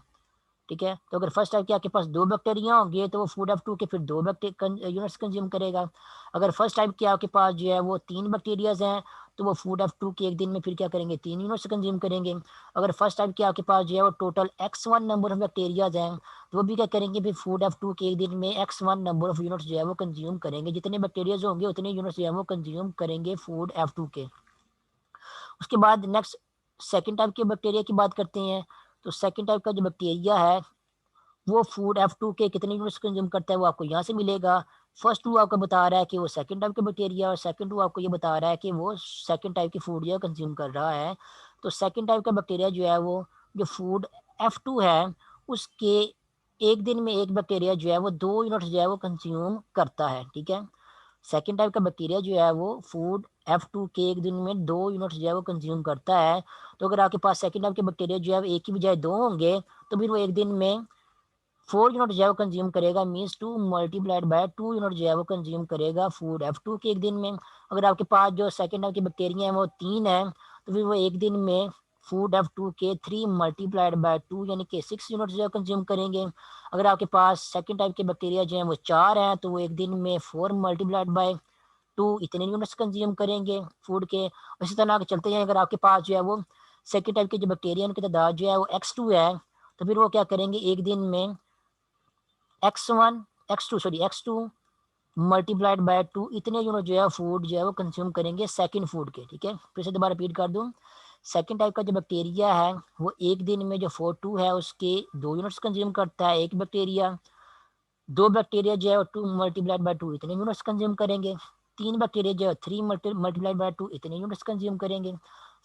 ठीक है, तो अगर फर्स्ट टाइप के आपके पास 2 बैक्टीरिया होंगे तो वो फूड F2 के फिर 2 यूनिट्स कंज्यूम करेगा। अगर फर्स्ट टाइप के आपके पास जो है वो 3 बैक्टीरियाज हैं तो वो फूड F2 के एक दिन में फिर क्या करेंगे 3 यूनिट्स कंज्यूम करेंगे। अगर फर्स्ट टाइप के आपके पास जो है वो total X1 number of bacterias हैं तो वो भी क्या करेंगे फिर फूड F2 के एक दिन में X1 नंबर ऑफ यूनिट्स जो है वो कंज्यूम करेंगे। जितने बैक्टीरियाज होंगे उतने यूनिट्स जो है वो कंज्यूम करेंगे फूड F2 के। उसके बाद नेक्स्ट सेकेंड टाइप के बैक्टीरिया की बात करते हैं। तो सेकेंड टाइप का जो बैक्टीरिया है वो फूड F2 के कितने यूनिट्स कंज्यूम करता है वो आपको यहाँ से मिलेगा। फर्स्ट टू आपको बता रहा है कि वो सेकंड टाइप का बैक्टीरिया और सेकंड टू आपको ये बता रहा है कि वो सेकंड टाइप की फूड जो है कंज्यूम कर रहा है। तो सेकंड टाइप का बैक्टीरिया जो है वो जो फूड F2 है उसके एक दिन में एक बैक्टीरिया जो है वो 2 यूनिट्स जो है वो कंज्यूम करता है। ठीक है, सेकेंड टाइप का बैक्टीरिया जो है वो फूड F2 के एक दिन में 2 यूनिट्स जो है वो कंज्यूम करता है। तो अगर आपके पास सेकेंड टाइप के बैक्टीरिया जो है एक की बजाय 2 होंगे तो फिर वो एक दिन में 4 यूनिट जो है वो कंज्यूम करेगा। मीन्स 2 मल्टीप्लाइड बाय 2 यूनिट जो है वो कंज्यूम करेगा फूड F2 के एक दिन में। अगर आपके पास जो सेकेंड टाइप के बैक्टीरिया हैं वो 3 है तो फिर वो एक दिन में फूड F2 के 3 मल्टीप्लाइड बाय 2 यानी कि 6 यूनिट जो है कंज्यूम करेंगे। अगर आपके पास सेकेंड टाइप के बैक्टीरिया जो हैं वो 4 हैं तो वो एक दिन में 4 मल्टीप्लाइड बाय 2 इतने यूनिट्स कंज्यूम करेंगे फूड के। इसी तरह आगे चलते हैं, अगर आपके पास जो है वो सेकेंड टाइप के जो बैक्टीरिया उनकी तादाद जो है वो X2 है तो फिर वो क्या करेंगे एक दिन में X1 X2 sorry X2 multiplied by 2 इतने यूनिट जो है फूड जो है वो कंज्यूम करेंगे सेकंड फूड के। ठीक है, फिर से दोबारा रिपीट कर दूं, सेकंड टाइप का जो बैक्टीरिया है वो एक दिन में जो 4 2 है उसके 2 यूनिट्स कंज्यूम करता है एक बैक्टीरिया। दो बैक्टीरिया जो है 2 मल्टीप्लाइड बाय 2 इतने यूनिट्स कंज्यूम करेंगे। तीन बैक्टीरिया जो है 3 मल्टीप्लाइड बाय 2 इतने यूनिट्स कंज्यूम करेंगे।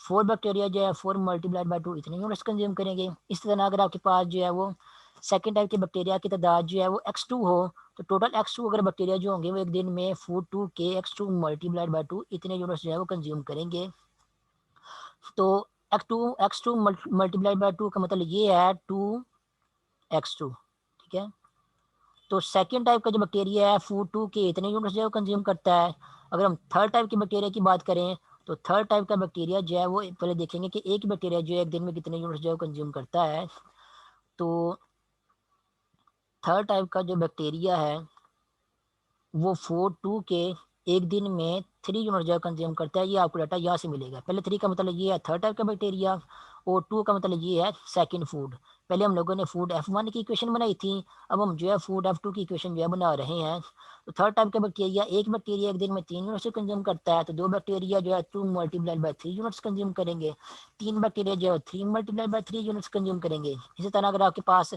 4 बैक्टीरिया जो है 4 मल्टीप्लाइड बाय 2 इतने यूनिट्स कंज्यूम करेंगे। इस तरह अगर आपके पास जो है वो सेकेंड टाइप के बैक्टीरिया की तादाद जो है वो X2 हो तो टोटल X2 अगर बैक्टीरिया जो होंगे वो एक दिन में फूड 2 के X2 मल्टीप्लाइड बाय 2 इतने यूनिट्स जो है वो कंज्यूम करेंगे। तो एक्स टू मल्टीप्लाइड बाय 2 का मतलब ये है 2 X2। ठीक है, तो सेकेंड टाइप का जो बैक्टीरिया है फूड 2 के इतने यूनिट्स जो है कंज्यूम करता है। अगर हम थर्ड टाइप के बैक्टीरिया की बात करें तो थर्ड टाइप का बैक्टीरिया जो है वो पहले देखेंगे कि एक बैक्टीरिया जो है एक दिन में कितने यूनिट्स जो है कंज्यूम करता है। तो थर्ड टाइप का जो बैक्टीरिया है वो 4 2 के एक दिन में 3 यूनिट जो है कंज्यूम करता है। ये आपको डाटा यहाँ से मिलेगा। पहले 3 का मतलब ये है थर्ड टाइप का बैक्टीरिया और 2 का मतलब ये है सेकंड फूड। पहले हम लोगों ने फूड F1 की इक्वेशन बनाई थी, अब हम जो है फूड F2 की इक्वेशन जो है बना रहे हैं। तो थर्ड टाइप का बैक्टीरिया एक बैक्टीरिया एक दिन में 3 यूनिट से कंज्यूम करता है तो दो बैक्टीरिया जो है 2 मल्टीप्लाइड बाय 3 यूनिट्स कंज्यूम करेंगे। तीन बैक्टीरिया जो है 3 मल्टीप्लाइड बाय 3 यूनिट्स कंज्यूम करेंगे। इसी तरह अगर आपके पास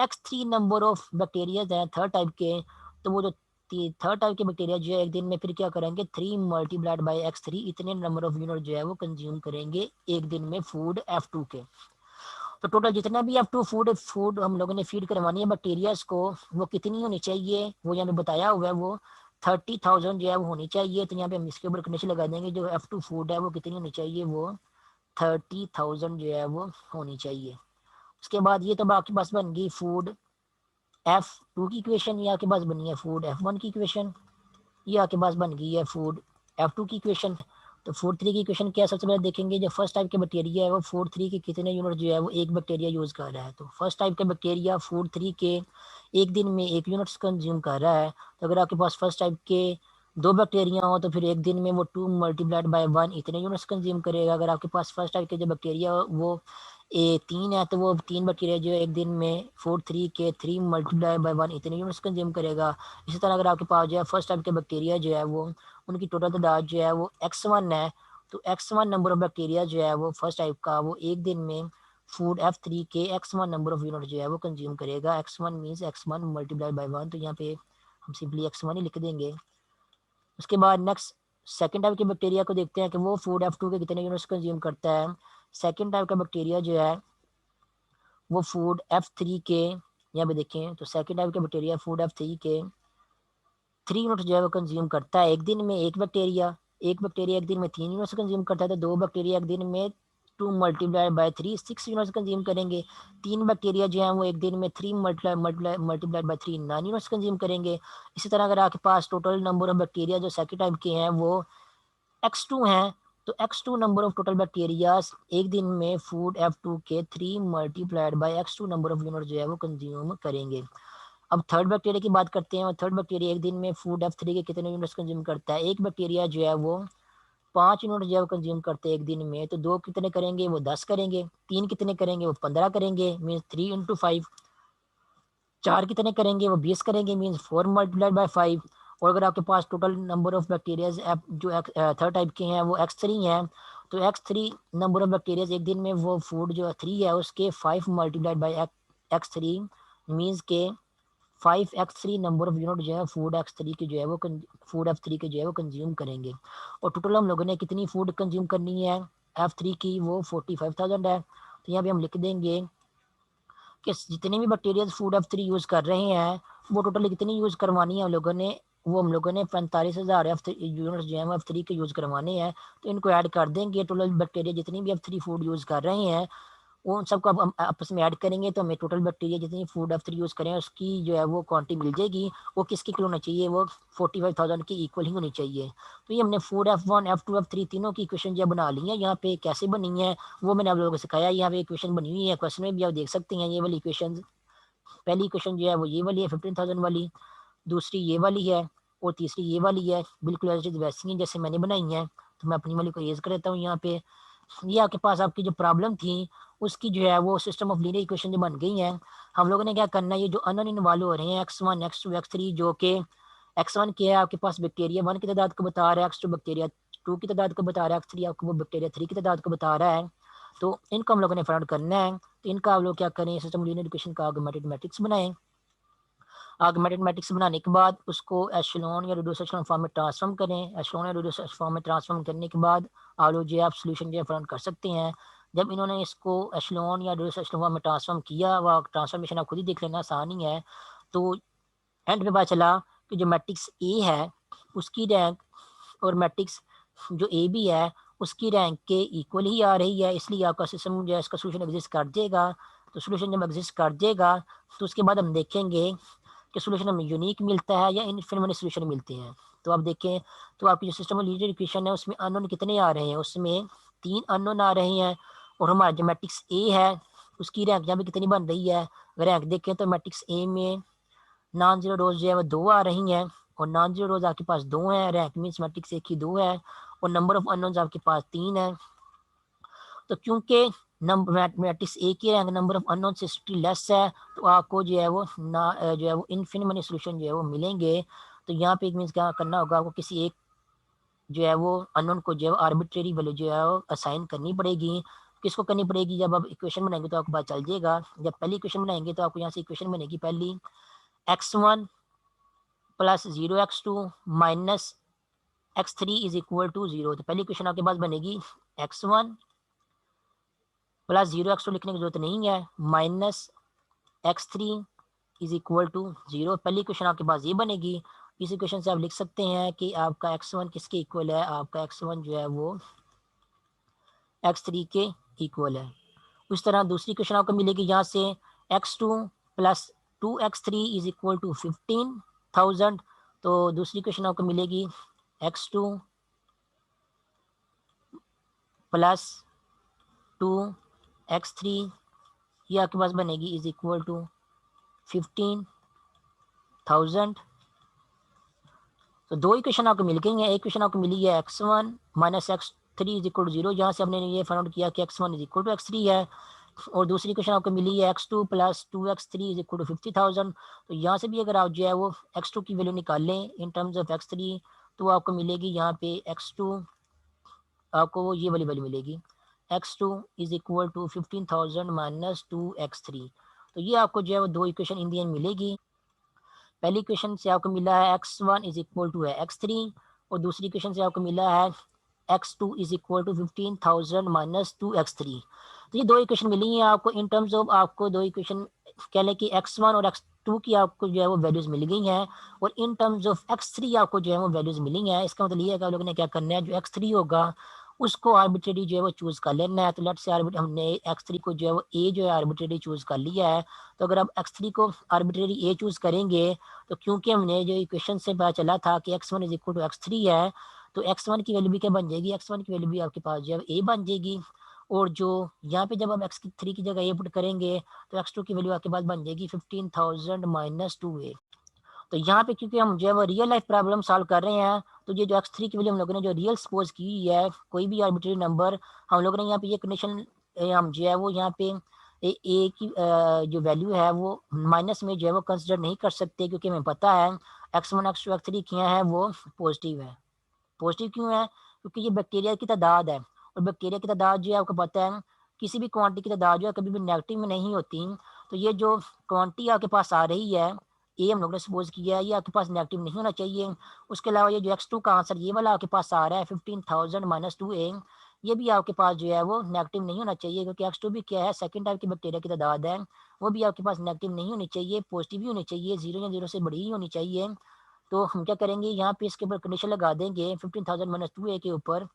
X3 नंबर ऑफ बैक्टीरिया हैं थर्ड टाइप के तो वो जो थर्ड टाइप के बैक्टीरिया जो है एक दिन में फिर क्या करेंगे 3 मल्टीप्लाइड बाय X3 इतने नंबर ऑफ यूनिट जो है वो कंज्यूम करेंगे एक दिन में फूड F2 के। तो टोटल जितना भी F2 फूड फूड हम लोगों ने फीड करवानी है बैक्टीरियाज को वो कितनी होनी चाहिए वो यहाँ पे बताया हुआ है। वो 30,000 जो है वो होनी चाहिए। तो यहाँ पे हम इसके ऊपर कंडीशन लगा देंगे जो F2 फूड है वो कितनी होनी चाहिए वो 30,000 जो है वो होनी चाहिए। उसके बाद ये तो आपके पास बन गई फूड F2 की इक्वेशन, ये आपके पास बनी है फूड F1 की इक्वेशन, ये आपके पास बन गई है फूड F2 की इक्वेशन। तो फूड 3 की इक्वेशन क्या सबसे पहले देखेंगे जो फर्स्ट टाइप के बैक्टीरिया है वो फूड 3 के कितने यूनिट जो है वो एक बैक्टीरिया यूज कर रहा है। तो फर्स्ट टाइप का बैक्टीरिया फूड 3 के एक दिन में 1 यूनिट्स कंज्यूम कर रहा है। तो अगर आपके पास फर्स्ट टाइप के दो बैक्टीरिया हो तो फिर एक दिन में वो 2 मल्टीप्लाइड बाय 1 इतने यूनिट्स कंज्यूम करेगा। अगर आपके पास फर्स्ट टाइप के जो बैक्टीरिया वो 3 है तो वो 3 बैक्टीरिया जो है एक दिन में फूड 3 के 3 मल्टीप्लाइड बाय 1 इतने यूनिट्स कंज्यूम करेगा। इसी तरह अगर आपके पास जो है फर्स्ट टाइप के बैक्टीरिया जो है वो उनकी टोटल तादाद जो है वो X1 है तो X1 नंबर ऑफ बैक्टीरिया जो है वो फर्स्ट टाइप का वो एक दिन में फूड F3 के X1 नंबर ऑफ यूनिट जो है वो कंज्यूम करेगा। X1 means X1 multiplied by 1 तो यहाँ पे हम सिंपली X1 ही लिख देंगे। उसके बाद नेक्स्ट सेकेंड टाइप के बैक्टीरिया को देखते हैं कि वो फूड F2 के कितने यूनिट्स कंज्यूम करता है। सेकेंड टाइप का बैक्टीरिया जो है वो फूड F3 के यहाँ पे देखें तो सेकेंड टाइप के बैक्टीरिया फूड F3 के 3 यूनिट जो है वो कंज्यूम करता है एक दिन में। एक बैक्टीरिया एक दिन में 3 यूनिट्स कंज्यूम करता है तो दो बैक्टीरिया एक दिन में 2 मल्टीप्लाइड बाय 3 6 यूनिट्स कंज्यूम करेंगे। तीन बैक्टीरिया जो है वो एक दिन में 3 मल्टीप्लाइड बाय 3 9 यूनिट्स कंज्यूम करेंगे। इसी तरह अगर आपके पास टोटल नंबर ऑफ बैक्टीरिया जो सेकेंड टाइप के हैं वो X2 हैं तो X2 number of total bacteria एक दिन में फूड F2 के 3 multiplied by X2 number of unit जो है वो कंज्यूम करेंगे। अब थर्ड बैक्टीरिया की बात करते हैं और थर्ड बैक्टीरिया एक दिन में फूड F3 के कितने यूनिट्स कंज्यूम करता है। एक बैक्टीरिया जो है वो 5 यूनिट जो है कंज्यूम करते हैं एक दिन में, तो 2 कितने करेंगे, वो 10 करेंगे। 3 कितने करेंगे, वो 15 करेंगे, मीन्स 3 इंटू 5। 4 कितने करेंगे, वो 20 करेंगे, मीन्स 4 मल्टीप्लाइड बाई 5। और अगर आपके पास टोटल नंबर ऑफ बैक्टीरियाज जो थर्ड टाइप के हैं वो X3 हैं, तो X3 नंबर ऑफ बैक्टीरियाज एक दिन में वो फूड जो 3 है उसके 5 मल्टीप्लाइड बाई X3 मीन्स के 5x3 नंबर ऑफ यूनिट जो है फूड X3 के जो है वो फूड F3 के जो है वो कंज्यूम करेंगे। और टोटल हम लोगों ने कितनी फूड कंज्यूम करनी है F3 की, वो 45,000 है। तो यहाँ पे हम लिख देंगे कि जितने भी बैक्टीरिया फूड F3 यूज़ कर रहे हैं वो टोटली कितनी यूज़ करवानी है हम लोगों ने, वो हम लोगों ने 45,000 यूनिट जो है वो F3 के यूज़ करवाने हैं। तो इनको ऐड कर देंगे, टोटल बैक्टीरिया जितनी भी F3 फूड यूज़ कर रहे हैं उन सबको अब हम आपस में ऐड करेंगे, तो हमें टोटल बैक्टीरिया जितनी फूड F3 यूज़ करें उसकी जो है वो क्वांटिटी मिल जाएगी। वो किसकी इक्वल होना चाहिए, वो 45,000 की इक्वल ही होनी चाहिए। तो ये हमने फूड F1 F2 F3 तीनों की इक्वेशन जो बना ली है। यहाँ पे कैसे बनी है वो मैंने आप लोगों को सिखाया। यहाँ पे इक्वेशन बनी हुई है, क्वेश्चन में भी आप देख सकते हैं ये वाली इक्वेशन। पहली इक्वेशन जो है वो ये वाली है 15,000 वाली, दूसरी ये वाली है, और तीसरी ये वाली है। बिल्कुल वैसी ही जैसे मैंने बनाई है। तो मैं अपनी वाली को रेज कर देता हूँ यहाँ पे। ये आपके पास आपकी जो प्रॉब्लम थी उसकी जो है वो सिस्टम ऑफ लीनियर इक्वेशन जो बन गई है। हम लोगों ने क्या करना है, ये जो अननोन इन्वॉल्व हो रहे हैं X1 X2 X3, जो कि X1 क्या है आपके पास बैक्टीरिया 1 की तादाद को बता रहा है, X2 बैक्टीरिया 2 की तादाद को बता रहा है, X3 आपको वो बैक्टीरिया 3 की तादाद को बता रहा है। तो इनको हम लोगों ने फाइंड आउट करना है। तो इनका आप लोग क्या करें, सिस्टम लीनियर इक्वेशन का आर्गुमेंटेड मैट्रिक्स बनाएं। आर्गुमेंटेड मैट्रिक्स बनाने के बाद उसको एशेलॉन या रिड्यूस एशेलॉन फॉर्म में ट्रांसफॉर्म करें। एशेलॉन या रिड्यूस फॉर्म में ट्रांसफॉर्म करने के बाद आप लोग जो है आप सोल्यूशन जो है फाइंड कर सकते हैं। जब इन्होंने इसको एशेलॉन या रिड्यूस एशेलॉन फॉर्म में ट्रांसफॉर्म किया, वह ट्रांसफॉर्मेशन आप खुद ही देख लेना, आसान ही है। तो एंड में पता चला कि जो मैट्रिक्स ए है उसकी रैंक और मैट्रिक्स जो ए बी है उसकी रैंक के इक्वल ही आ रही है, इसलिए आपका सिस्टम जो है इसका सोल्यूशन एग्जिस्ट कर देगा। तो सोल्यूशन जब एग्जिस्ट कर देगा तो उसके बाद हम देखेंगे कि सोल्यूशन हमें यूनिक मिलता है या इनफिनिट सोल्यूशन मिलते हैं। तो आप देखें तो आपकी जो सिस्टम ऑफ लीनियर इक्वेशन है उसमें अननोन कितने आ रहे हैं, उसमें 3 अननोन आ रहे हैं। और हमारा जो मैट्रिक्स ए है उसकी रैंक यहाँ पे कितनी बन रही है, अगर रैंक देखें तो मैट्रिक्स ए में नॉन जीरो रोज जो है वो 2 आ रही हैं, और नॉन जीरो रोज आपके पास 2 हैं। रैंक मीन्स मैट्रिक्स एक ही 2 है, और नंबर ऑफ अननोन्स आपके पास 3 है। तो क्योंकि नंबर मैट्रिक्स ए की रैंक नंबर ऑफ अननोन से लेस है, तो आपको जो है वो ना जो है वो इनफिनिट सोल्यूशन जो है वो मिलेंगे। तो यहाँ पे एक मीन्स क्या करना होगा, आपको किसी एक जो है वो अननोन को जो है आर्बिट्रेरी वैल्यू जो है वो असाइन करनी पड़ेगी। किसको करनी पड़ेगी, जब आप इक्वेशन बनाएंगे तो आपको पता चल जाएगा। जब पहली इक्वेशन बनाएंगे तो आपको यहाँ से इक्वेशन बनेगी पहली x1 plus 0x2 minus x3 is equal to 0। तो पहली इक्वेशन आपके पास बनेगी x1 प्लस 0x2 लिखने की जरूरत नहीं है, minus x3 is equal to 0। पहली क्वेश्चन आपके पास ये बनेगी। इस इक्वेशन से आप लिख सकते हैं कि आपका x1 किसके इक्वल है, आपका x1 जो है वो x3 के इक्वल है। उस तरह दूसरी क्वेश्चन आपको मिलेगी यहाँ से x2 plus 2x3 is equal to 15,000। तो दूसरी क्वेश्चन आपको मिलेगी x2 प्लस 2x3, ये आपके पास बनेगी इज इक्वल टू 15,000। तो दो इक्वेशन आपको मिल गई हैं। एक क्वेश्चन आपको मिली है x1 minus x3 is equal to 0, जहाँ से हमने ये फाइंड आउट किया कि x1 is equal to x3 है। और दूसरी क्वेश्चन आपको मिली है x2 plus 2x3 is equal to 50,000। तो यहाँ से भी अगर आप जो है वो x2 की वैल्यू निकाल लें इन टर्म्स ऑफ x3, तो आपको मिलेगी यहाँ पे x2 आपको वो ये वाली वैल्यू मिलेगी x2 is equal to 15,000 minus 2x3। तो ये आपको जो है वो दो इक्वेशन इन दी एंड मिलेगी। पहली क्वेश्चन से आपको मिला है x1 इज इक्वल टू है x3, और दूसरी क्वेश्चन से आपको मिला है x2 is equal to 15,000 minus 2x3। तो ये दो इक्वेशन मिली हैं आपको इन टर्म्स ऑफ, आपको दो इक्वेशन कह लें कि x1 और x2 की आपको जो है वो वैल्यूज मिल गई हैं, और इन टर्म्स ऑफ x3 आपको जो है वो वैल्यूज मिली हैं। इसका मतलब ये है कि आप लोगों ने क्या करना है, जो x3 होगा उसको आर्बिट्रेरी जो है वो चूज़ कर लेना है। तो लेट से हमने x3 को जो है वो a जो है आर्बिट्रेरी चूज़ कर लिया है। तो अगर आप x3 को आर्बिट्रेरी a चूज़ करेंगे, तो क्योंकि हमने जो इक्वेशन से पता चला था कि x1 is equal to x3 है, तो x1 की वैल्यू भी क्या बन जाएगी, x1 की वैल्यू भी आपके पास जो है a बन जाएगी। और जो यहाँ पे जब हम x3 की जगह a पुट करेंगे तो x2 की वैल्यू आपके पास बन जाएगी 15,000 माइनस 2a। तो यहाँ पे क्योंकि हम जो है वो रियल लाइफ प्रॉब्लम सॉल्व कर रहे हैं, तो ये जो x3 की वैल्यू हम लोगों ने जो रियल सपोज की है, कोई भी आर्बिट्रेरी नंबर, हम लोगों ने यहाँ पे ये कंडीशन हम जो है वो यहाँ पे ए की जो वैल्यू है वो माइनस में जो है वो कंसिडर नहीं कर सकते, क्योंकि हमें पता है x1 x2 x3 क्या है वो पॉजिटिव है। पॉजिटिव क्यों है? क्योंकि ये बैक्टीरिया की तादाद है, और बैक्टीरिया की तादाद जो है आपको पता है किसी भी क्वांटिटी की तादाद जो है कभी भी नेगेटिव में नहीं होती। तो ये जो क्वांटिटी आपके पास आ रही है, ए हम लोग ने सपोज किया है, ये आपके पास नेगेटिव नहीं होना चाहिए। उसके अलावा ये जो x2 का आंसर ये वाला आपके पास आ रहा है 15,000 माइनस 2a, ये भी आपके पास जो है वो नेगेटिव नहीं होना चाहिए, क्योंकि x2 भी क्या है, सेकंड टाइप की बैक्टीरिया की तादाद है, वो भी आपके पास नेगेटिव नहीं होनी चाहिए, पॉजिटिव ही होनी चाहिए, जीरो या जीरो से बड़ी ही होनी चाहिए। तो हम क्या करेंगे, यहाँ पे इसके ऊपर कंडीशन लगा देंगे 15,000 माइनस 2a के ऊपर,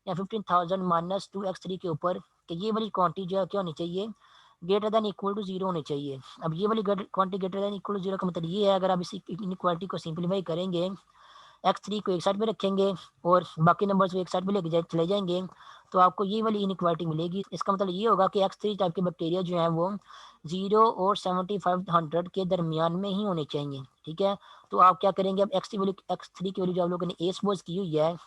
या 15,000 माइनस 2x3 के ऊपर, कि ये वाली क्वांटिटी जो है क्या होनी चाहिए, greater than equal to zero होनी चाहिए। अब ये वाली quantity greater than equal to zero का मतलब ये है, अगर आप इस इनक्वालिटी को सिंप्लीफाई करेंगे, x3 को एक साइड पे रखेंगे और बाकी नंबर्स को एक साइड पे लेके चले जाएंगे, तो आपको ये वाली इनक्वालिटी मिलेगी। इसका मतलब ये होगा कि x3 टाइप के बैक्टीरिया जो है वो 0 और 7500 के दरमियान में ही होने चाहिए। ठीक है, तो आप क्या करेंगे, अब x3 की वैल्यू जो आप लोगों ने ए सपोज की हुई है,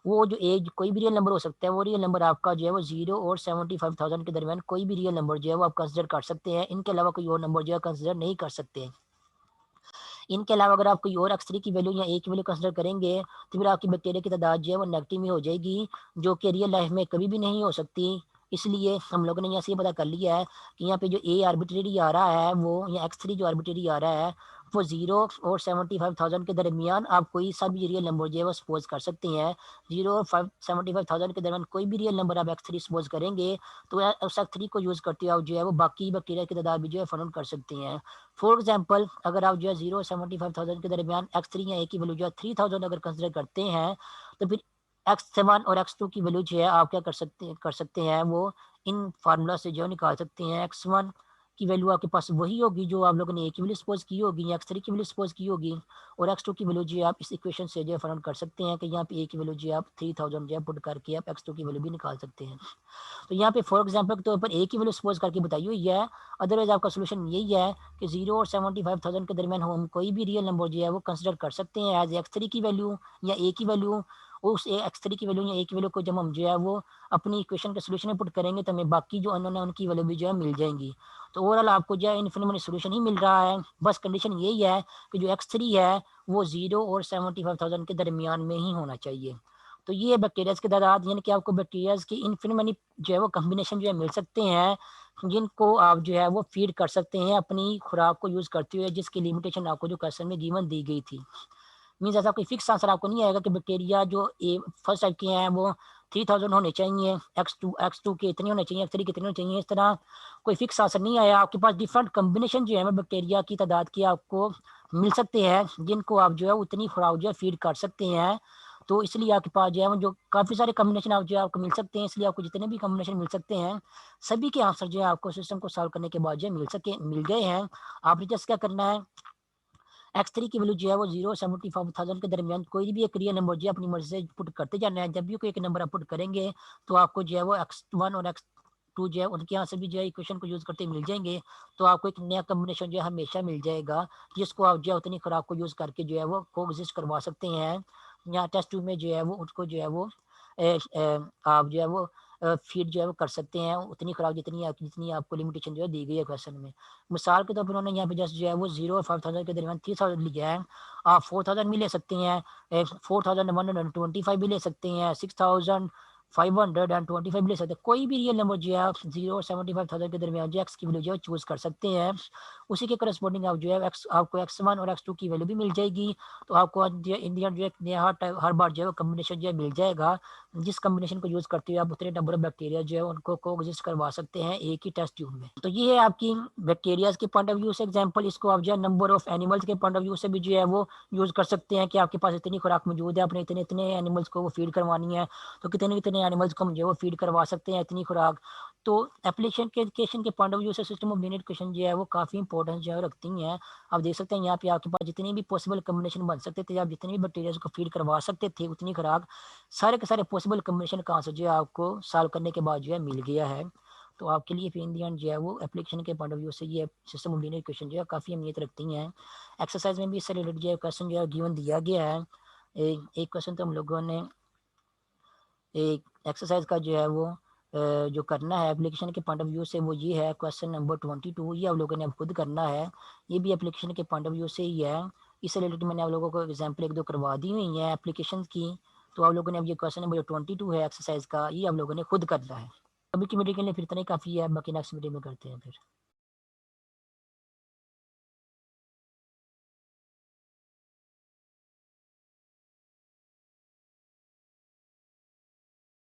वो जो एज कोई भी रियल नंबर हो सकता है, वो रियल नंबर आपका जो है वो 0 और 75,000 के दरमियान कोई भी रियल नंबर जो है वो आप कंसिडर कर सकते हैं। इनके अलावा कोई और नंबर जो है कंसिडर नहीं कर सकते हैं। इनके अलावा अगर आप कोई और x3 की वैल्यू या ए की वैल्यू कंसिडर करेंगे, तो फिर आपकी बैक्टीरिया की तादाद जो है वो नेगेटिव में हो जाएगी, जो कि रियल लाइफ में कभी भी नहीं हो सकती। इसलिए हम लोगों ने यहाँ से ये पता कर लिया है कि यहाँ पे जो ए आर्बिट्रेरी आ रहा है वो, या x3 जो आर्बिट्रेरी आ रहा है वो 0 और 75,000 के दरमियान आप कोई सा भी रियल नंबर जो है वो सपोज कर सकते हैं। 0 और 75,000 के दरमियान कोई भी रियल नंबर आप x3 सपोज करेंगे, तो उस x3 को यूज़ करते हुए आप जो है वो बाकी बैक्टीरिया की तादाद भी जो है फाइंड कर सकते हैं। फॉर एग्जाम्पल, अगर आप जो है 0 और 75,000 के दरमियान x3 या ए की वैल्यू जो है 3,000 अगर कंसिडर करते हैं, तो फिर x7 और x2 की वैल्यू जो है आप क्या कर सकते हैं वो इन फार्मूला से जो निकाल सकते हैं। x1 की वैल्यू आपके पास वही होगी जो आप लोगों ने ए की वैल्यू सपोज की होगी या x3 की वैल्यू सपोज की होगी, और x2 की वैल्यू जो है आप इस इक्वेशन से जो है फाइंड कर सकते हैं कि यहाँ पे ए की वैल्यू जो है आप 3,000 जो है पुट करके आप x2 की वैल्यू भी निकाल सकते हैं। तो यहाँ पे फॉर एग्जाम्पल के तौर पर ए की वैल्यू सपोज करके बताई हुई है। अदरवाइज आपका सोल्यूशन यही है कि 0 और 75,000 के दरमियान हम कोई भी रियल नंबर जो है वो कंसिडर कर सकते हैं एज x3 की वैल्यू या ए की वैल्यू। उस x3 की वैल्यू या ए की वैल्यू को जब हम जो है वो अपनी इक्वेशन के सोल्यूशन में पुट करेंगे, तो हमें बाकी जो अननोन है उनकी वैल्यू भी जो है मिल जाएंगी। तो ओवरऑल आपको जो है इन्फिनिट सोल्यूशन ही मिल रहा है। बस कंडीशन यही है कि जो x3 है वो 0 और 75,000 के दरमियान में ही होना चाहिए। तो ये बैक्टीरियाज की तादाद, यानी कि आपको बैक्टीरियाज की इन्फिनिट जो है वो कम्बिनेशन जो है मिल सकते हैं, जिनको आप जो है वो फीड कर सकते हैं अपनी खुराक को यूज़ करते हुए, जिसकी लिमिटेशन आपको जो क्वेश्चन में गिवन दी गई थी। मीन्स ऐसा कोई फिक्स आंसर आपको नहीं आएगा कि बैक्टीरिया जो ए फर्स्ट टाइप के हैं वो 3,000 होने चाहिए, एक्स टू के इतने होने चाहिए, x3 के इतने होने चाहिए, इस तरह कोई फिक्स आंसर नहीं आया। आपके पास डिफरेंट कम्बिनेशन जो है बैक्टीरिया की तादाद की आपको मिल सकते हैं, जिनको आप जो है उतनी खुराक जो है फीड कर सकते हैं। तो इसलिए आपके पास जो है वो जो काफ़ी सारे कम्बिनेशन आप जो है आपको मिल सकते हैं, इसलिए आपको जितने भी कम्बिनेशन मिल सकते हैं सभी के आंसर जो है आपको सिस्टम को सॉल्व करने के बाद जो है मिल गए हैं। आपने जस्ट क्या करना है, x3 की वैल्यू जो है वो 0 और 75,000 के दरमियान कोई भी एक रियल नंबर जो है अपनी मर्जी से पुट करते जाना है। जब भी कोई एक नंबर आप पुट करेंगे, तो आपको जो है वो x1 और x2 जो है उनके आंसर भी जो है इक्वेशन को यूज़ करते मिल जाएंगे। तो आपको एक नया कम्बिनेशन जो है हमेशा मिल जाएगा, जिसको आप जो है उतनी खुराक को यूज़ करके जो है वो को एग्जिस्ट करवा सकते हैं। या टेस्ट ट्यूब में जो है वो उसको जो है वो आप जो है वो फीड जो है वो कर सकते हैं उतनी खुराक जितनी आपको लिमिटेशन जो है दी गई है क्वेश्चन में। मिसाल के तौर पर उन्होंने यहाँ पे जस्ट जो है वो 0 और 5,000 के दरमियान 3,000 लिया है। आप 4,000 भी ले सकते हैं, 4,125 भी ले सकते हैं, 6,525 भी ले सकते हैं। कोई भी रियल नंबर जो है आप 0 और 75,000 के दरमियान जो एक्स की वैल्यू जो है चूज़ कर सकते हैं। उसी के करस्पॉन्डिंग आप जो है एक्स आपको x1 और x2 की वैल्यू भी मिल जाएगी। तो आपको जो है इंडियन जो है हर बार जो है कम्बिनेशन जो है मिल जाएगा, जिस कम्बिनेशन को यूज़ करते हुए आप उतने नंबर ऑफ बैक्टीरिया जो है उनको कोएग्जिस्ट करवा सकते हैं एक ही टेस्ट ट्यूब में। तो ये है आपकी बैक्टीरियाज के पॉइंट ऑफ व्यू से एग्जांपल। इसको आप जो है नंबर ऑफ एनिमल्स के पॉइंट ऑफ व्यू से भी जो है वो यूज़ कर सकते हैं कि आपके पास इतनी खुराक मौजूद है, आपने इतने इतने एनिमल्स को वो फीड करवानी है, तो कितने कितने एनिमल्स को हम जो है वो फीड करवा सकते हैं इतनी खुराक। तो एप्लीकेशन के पॉइंट ऑफ व्यू से सिस्टम ऑफ यूनिट क्वेश्चन जो है वो काफ़ी इंपॉर्टेंस जो है रखती हैं। आप देख सकते हैं यहाँ पे आपके पास जितनी भी पॉसिबल कम्बिनेशन बन सकते थे, आप जितने भी बैक्टीरिया को फीड करवा सकते थे उतनी खुराक, सारे के सारे पॉसिबल कम्बिनेशन का आंसर जो है आपको सॉल्व करने के बाद जो है मिल गया है। तो आपके लिए फिर इन दी एंड जो है वो एप्लीकेशन के पॉइंट ऑफ व्यू से ये सिस्टम ऑफ लीनियर इक्वेशन जो है काफ़ी अहमियत रखती हैं। एक्सरसाइज में भी इससे रिलेटेड जो है क्वेश्चन जो है गिवन दिया गया है। एक क्वेश्चन तो हम लोगों ने एक एक्सरसाइज का जो है वो जो करना है एप्लीकेशन के पॉइंट ऑफ व्यू से, वो ये है क्वेश्चन नंबर 22। ये आप लोगों ने अब खुद करना है। ये भी एप्लीकेशन के पॉइंट ऑफ व्यू से ही है। इससे रिलेटेड मैंने आप लोगों को एग्जाम्पल एक दो करवा दी हुई है एप्लीकेशन की। तो आप लोगों ने अब ये क्वेश्चन नंबर जो 22 है एक्सरसाइज का, ये आप लोगों ने खुद करना है। अभी की मीटिंग के लिए फिर इतना ही काफ़ी है, बाकी नेक्स्ट मीटिंग में करते हैं फिर।